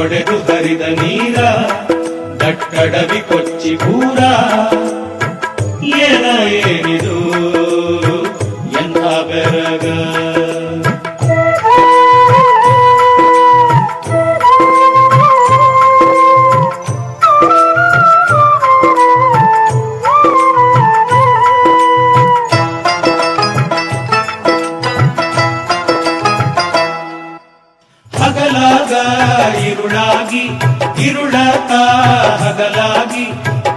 ಒಡೆದು ಹರಿದ ನೀರ ದಟ್ಟಡವಿ ಕೊಚ್ಚಿ ಪೂರ ಏನಿದು ಎಂಥ ಬೆರಗ ಹಗಲಾಗ ಇರುಳಾಗಿ ಇರುಳತ ಹಗಲಾಗಿ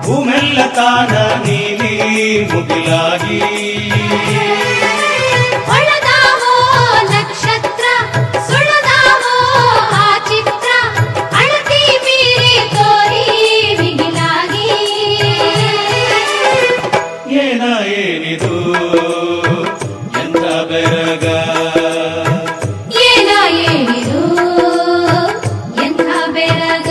ಭೂಮೆಲ್ಲ ತಾನ ನೀಲಿ ಮುಗಿಲಾಗಿ ಹೊಳೆದಾವೋ ನಕ್ಷತ್ರ ಸುಳದಾವೋ ಆ ಚಿತ್ರ ಅಳತಿ ಮೀರಿ ತೋರಿ ಮಿಗಿಲಾಗಿ ಏನಿದು ಎಂಥ ಬೆರಗ ಏನಿದು ಎಂಥ ಬೆರಗ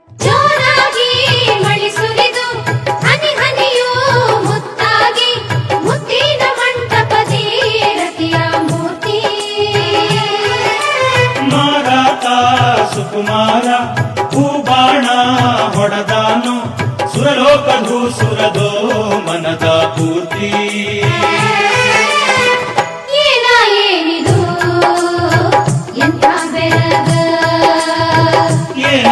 ಜೋರಾಗಿ ಮಳಿ ಸುರಿದು ಹನಿ ಹನಿಯೂ ಮುತ್ತಾಗಿ ಮುತ್ತಿನ ಮಂಟಪದಿ ರತಿಯ ಮೂರ್ತಿ ಮಾರಾತ ಸುಕುಮಾರ ಹೂಬಾಣ ಹೊಡೆದಾನು ಸುರಲೋಕಧೂ ಸುರದೋ ಮನದ ಪೂರ್ತಿ ಏನಿದು ಎಂಥ ಬೆರಗ ಏನ